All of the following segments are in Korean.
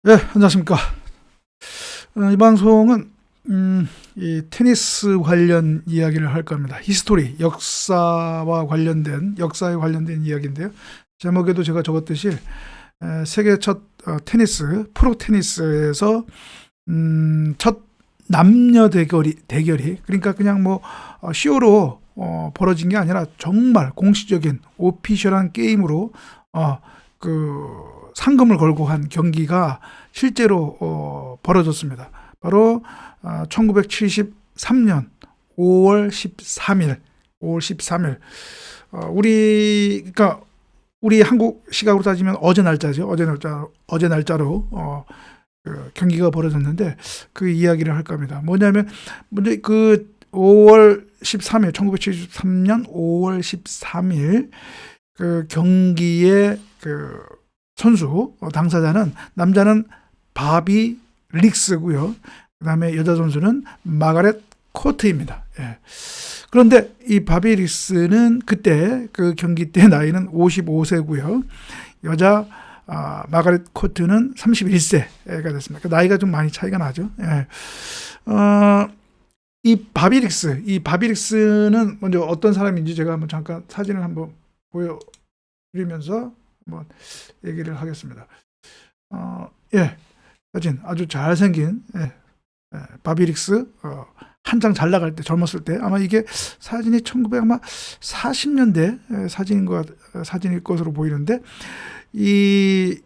네, 안녕하십니까. 이 방송은 이 테니스 관련 이야기를 할 겁니다. 히스토리, 역사에 관련된 이야기인데요. 제목에도 제가 적었듯이 세계 첫 테니스, 프로 테니스에서 첫 남녀 대결이 그러니까 그냥 뭐 쇼로 벌어진 게 아니라 정말 공식적인 오피셜한 게임으로 그 상금을 걸고 한 경기가 실제로 벌어졌습니다. 바로 1973년 5월 13일 그러니까 우리 한국 시각으로 따지면 어제 날짜죠. 어제 날짜로 그 경기가 벌어졌는데 그 이야기를 할 겁니다. 뭐냐면 먼저 그 5월 13일 1973년 5월 13일 그 경기의 그 선수 당사자는 남자는 바비 릭스고요. 그다음에 여자 선수는 마가렛 코트입니다. 예. 그런데 이 바비 릭스는 그때 그 경기 때 나이는 55세고요. 여자 마가렛 코트는 31세가 됐습니다. 나이가 좀 많이 차이가 나죠. 예. 이 바비 릭스는 먼저 어떤 사람인지 제가 한번 잠깐 사진을 한번 보여드리면서 한번 얘기를 하겠습니다. 사진 아주 잘생긴 바비 릭스 한창 잘 나갈 때 젊었을 때 아마 이게 사진이 1940년대 사진일 것으로 보이는데 이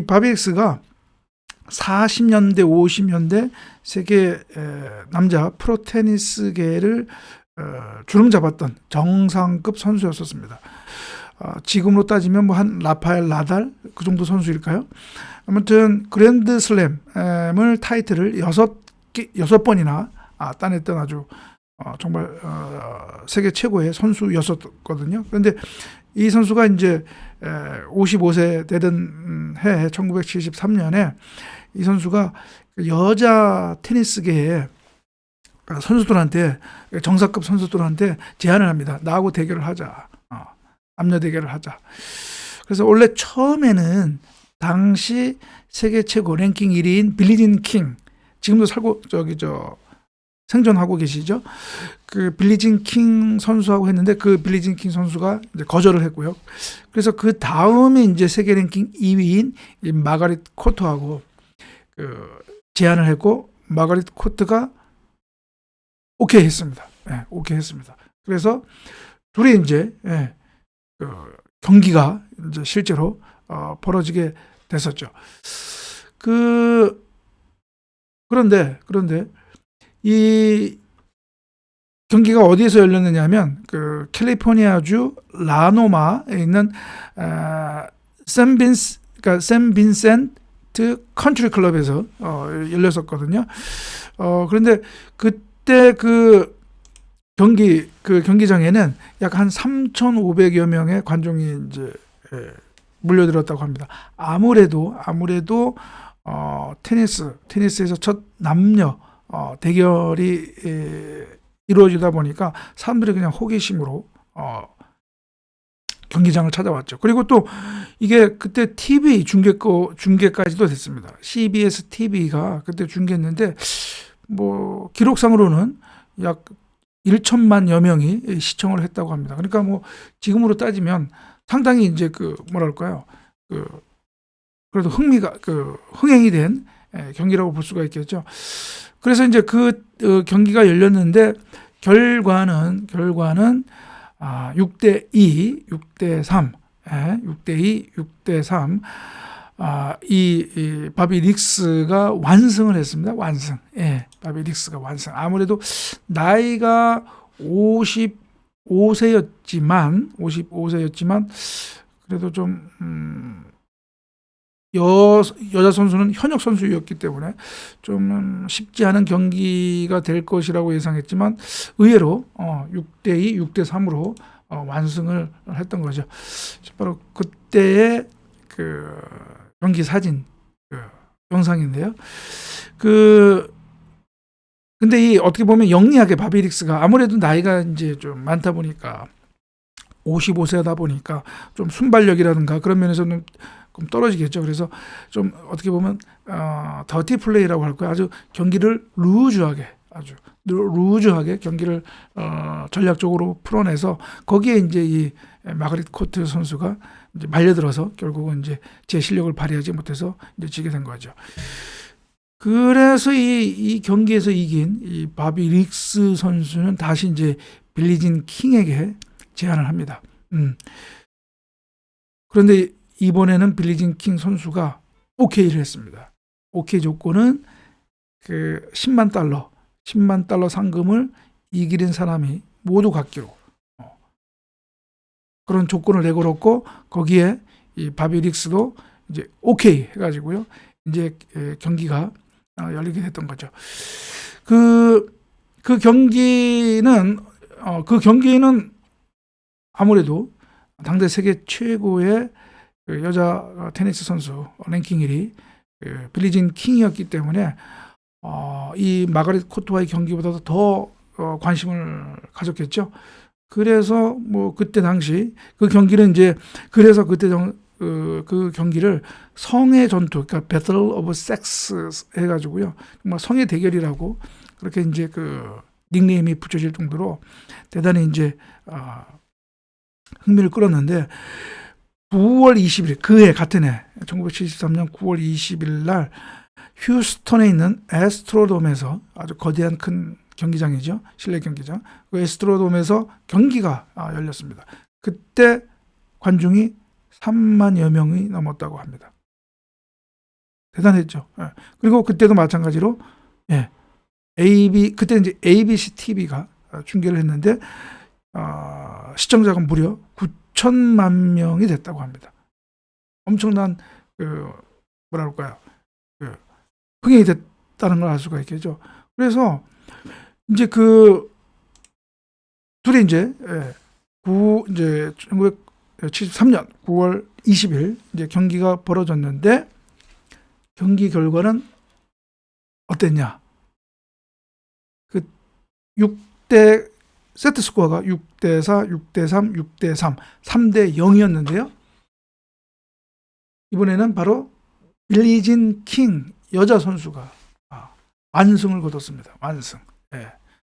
바비 릭스가 40년대 50년대 세계 남자 프로 테니스계를 주름 잡았던 정상급 선수였었습니다. 지금으로 따지면 뭐 한 라파엘 나달 그 정도 선수일까요? 아무튼 그랜드슬램을 타이틀을 6번이나 따냈던 아주 정말 세계 최고의 선수였었거든요. 그런데 이 선수가 이제 55세 되던 해 1973년에 이 선수가 여자 테니스계의 선수들한테 정상급 선수들한테 제안을 합니다. 나하고 대결을 하자. 남녀 대결을 하자. 그래서 원래 처음에는 당시 세계 최고 랭킹 1위인 빌리진 킹, 지금도 생존하고 계시죠? 그 빌리진 킹 선수하고 했는데 그 빌리진 킹 선수가 이제 거절을 했고요. 그래서 그 다음에 이제 세계 랭킹 2위인 이 마가렛 코트하고 그 제안을 했고 마가렛 코트가 오케이 했습니다. 오케이 했습니다. 그래서 둘이 이제 그 경기가 이제 실제로 벌어지게 됐었죠. 그런데 이 경기가 어디에서 열렸느냐면 그 캘리포니아주 라노마에 있는 샌 빈센트 컨트리 클럽에서 열렸었거든요. 그런데 그때 그 경기장에는 약 한 3,500여 명의 관중이 이제 몰려들었다고 합니다. 아무래도 테니스에서 첫 남녀 대결이 이루어지다 보니까 사람들이 그냥 호기심으로 경기장을 찾아왔죠. 그리고 또 이게 그때 TV 중계까지도 됐습니다. CBS TV가 그때 중계했는데 뭐 기록상으로는 약 1천만여 명이 시청을 했다고 합니다. 그러니까 뭐 지금으로 따지면 상당히 이제 그래도 흥행이 된 경기라고 볼 수가 있겠죠. 그래서 이제 그 경기가 열렸는데 결과는 6대2, 6대3, 6대3 이 바비 릭스가 완승을 했습니다. 바비 릭스가 완승. 아무래도 나이가 55세였지만 그래도 좀 여자 선수는 현역 선수였기 때문에 좀 쉽지 않은 경기가 될 것이라고 예상했지만 의외로 6대2, 6대3으로 완승을 했던 거죠. 바로 그때의 그 경기 사진 영상인데요. 근데 이 어떻게 보면 영리하게 바비 릭스가 아무래도 나이가 이제 좀 많다 보니까 55세다 보니까 좀 순발력이라든가 그런 면에서는 그럼 떨어지겠죠. 그래서 좀 어떻게 보면 더티 플레이라고 할 거예요. 아주 경기를 루즈하게 아주 루즈하게 경기를 전략적으로 풀어내서 거기에 이제 이 마가릿 코트 선수가 이제 말려들어서 결국은 이제 제 실력을 발휘하지 못해서 이제 지게 된 거죠. 그래서 이 경기에서 이긴 이 바비 릭스 선수는 다시 이제 빌리진 킹에게 제안을 합니다. 그런데 이번에는 빌리진 킹 선수가 오케이를 했습니다. 오케이 조건은 그 10만 달러 상금을 이기는 사람이 모두 갖기로 그런 조건을 내걸었고 거기에 이 바비 릭스도 이제 오케이 해가지고요. 이제 경기가 열리게 됐던 거죠. 그 경기는 아무래도 당대 세계 최고의 여자 테니스 선수 랭킹 1위 빌리진 킹이었기 때문에 이 마가릿 코트와의 경기보다도 더 관심을 가졌겠죠. 그래서 뭐 그때 당시 그 경기는 이제 그래서 그때 그 경기를 성의 전투, 그러니까 배틀 오브 섹스 해가지고요, 정말 성의 대결이라고 그렇게 이제 그 닉네임이 붙여질 정도로 대단히 이제 흥미를 끌었는데 9월 20일 그해 같은 해 1973년 9월 20일 날 휴스턴에 있는 에스트로돔에서 아주 거대한 큰 경기장이죠. 실내 경기장. 그 에스트로돔에서 경기가 열렸습니다. 그때 관중이 3만여 명이 넘었다고 합니다. 대단했죠. 예. 그리고 그때도 마찬가지로 그때 이제 ABC TV가 중계를 했는데 시청자가 무려 9천만 명이 됐다고 합니다. 엄청난 뭐랄까요? 흥행이 됐다는 걸 알 수가 있겠죠. 그래서 이제 둘이 이제 1973년 9월 20일 이제 경기가 벌어졌는데 경기 결과는 어땠냐? 그 6대 세트 스코어가 6대4, 6대3, 6대3, 3대0이었는데요. 이번에는 바로 빌리진 킹 여자 선수가 완승을 거뒀습니다. 완승. 예.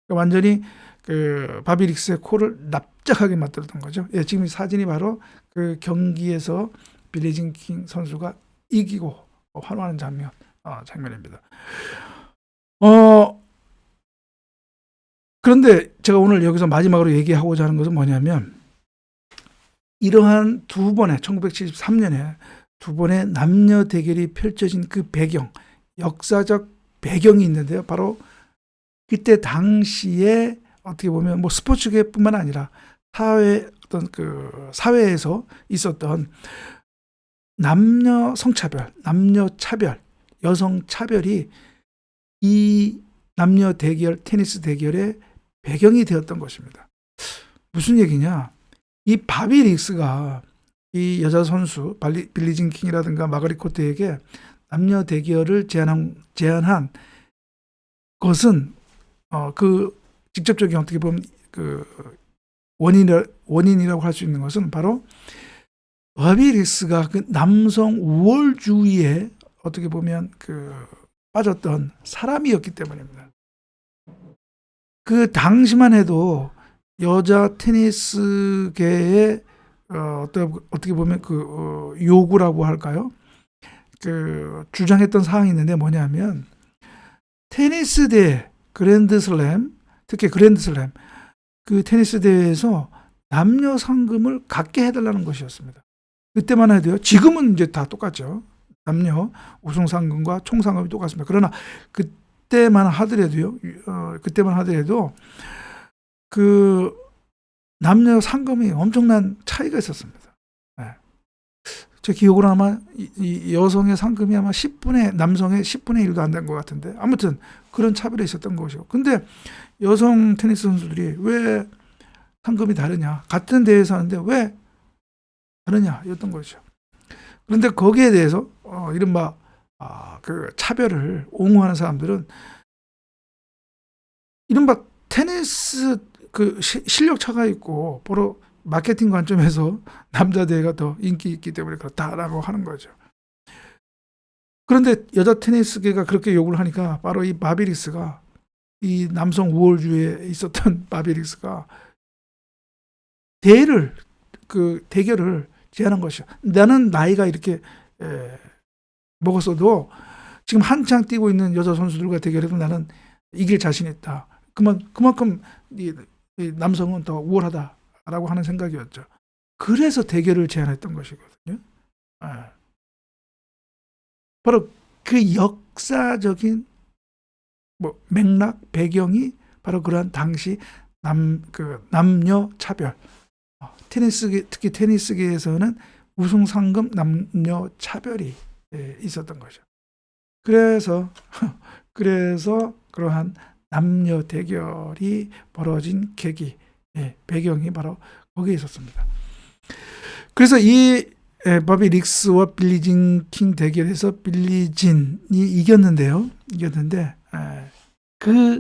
완전히 그 바비 릭스의 코를 납작하게 만들었던 거죠. 예, 지금 이 사진이 바로 그 경기에서 빌리진 킹 선수가 이기고 환호하는 장면입니다. 그런데 제가 오늘 여기서 마지막으로 얘기하고자 하는 것은 뭐냐면 이러한 1973년에 두 번의 남녀 대결이 펼쳐진 그 배경, 역사적 배경이 있는데요. 바로 그때 당시에 어떻게 보면 뭐 스포츠계뿐만 아니라 사회에서 있었던 남녀 성차별, 남녀 차별, 여성 차별이 이 남녀 대결, 테니스 대결의 배경이 되었던 것입니다. 무슨 얘기냐? 이 바비 릭스가 이 여자 선수 빌리진 킹이라든가 마가릿 코트에게 남녀 대결을 제안한 것은 그 직접적인 어떻게 보면 그 원인이라고 할 수 있는 것은 바로 바비 릭스가 그 남성 우월주의에 어떻게 보면 빠졌던 사람이었기 때문입니다. 그 당시만 해도 여자 테니스계의 어떻게 보면 요구라고 할까요? 주장했던 사항이 있는데 뭐냐면 테니스 대회, 그랜드슬램, 특히 그랜드슬램 그 테니스 대회에서 남녀 상금을 갖게 해달라는 것이었습니다. 그때만 해도요. 지금은 이제 다 똑같죠. 남녀 우승 상금과 총 상금이 똑같습니다. 그러나 그때만 하더라도 그 남녀 상금이 엄청난 차이가 있었습니다. 네. 제 기억으로 아마 이 여성의 상금이 아마 남성의 10분의 1도 안 된 것 같은데 아무튼 그런 차별이 있었던 것이고. 근데 여성 테니스 선수들이 왜 상금이 다르냐? 같은 대회에서 하는데 왜 다르냐? 였던 것이죠. 그런데 거기에 대해서 이른바 그 차별을 옹호하는 사람들은 이른바 테니스 실력 차가 있고 마케팅 관점에서 남자 대회가 더 인기 있기 때문에 그렇다라고 하는 거죠. 그런데 여자 테니스계가 그렇게 요구를 하니까 바로 이 바비릭스가, 이 남성 우월주의에 있었던 바비릭스가 대결을 제안한 것이죠. 나는 나이가 이렇게 먹었어도 지금 한창 뛰고 있는 여자 선수들과 대결해도 나는 이길 자신 있다. 그만큼 이 남성은 더 우월하다라고 하는 생각이었죠. 그래서 대결을 제안했던 것이거든요. 바로 그 역사적인 맥락, 배경이 바로 그러한 당시 남녀 차별, 특히 테니스계에서는 우승 상금 남녀 차별이 있었던 거죠. 그래서 그러한 남녀 대결이 벌어진 계기, 배경이 바로 거기에 있었습니다. 그래서 이 버비 릭스와 빌리진 킹 대결에서 빌리진이 이겼는데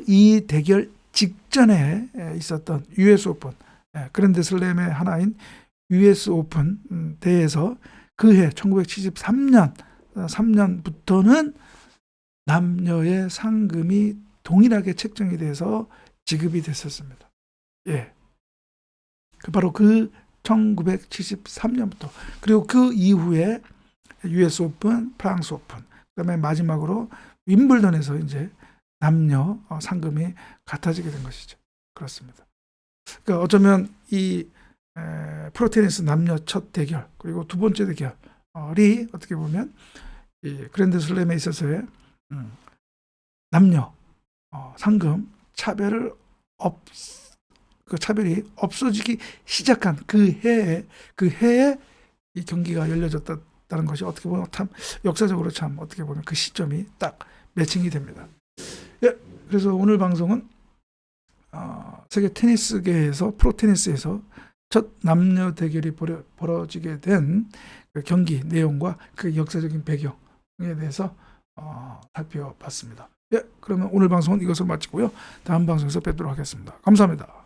이 대결 직전에 있었던 US 오픈, 그랜드 슬램의 하나인 US 오픈 대회에서 그해 1973년부터는 남녀의 상금이 동일하게 책정이 돼서 지급이 됐었습니다. 바로 그 1973년부터, 그리고 그 이후에 US 오픈, 프랑스 오픈, 그다음에 마지막으로 윈블던에서 이제 남녀 상금이 같아지게 된 것이죠. 그렇습니다. 그러니까 어쩌면 이 프로테니스 남녀 첫 대결, 그리고 두 번째 대결이 어떻게 보면 이 그랜드 슬램에 있어서의 남녀 상금 차별이 없어지기 시작한 그 해에 이 경기가 열려졌다는 것이 어떻게 보면 참 역사적으로 참 어떻게 보면 그 시점이 딱 매칭이 됩니다. 그래서 오늘 방송은 세계 테니스계에서, 프로테니스에서 첫 남녀 대결이 벌어지게 된 그 경기 내용과 그 역사적인 배경에 대해서 살펴봤습니다. 그러면 오늘 방송은 이것으로 마치고요. 다음 방송에서 뵙도록 하겠습니다. 감사합니다.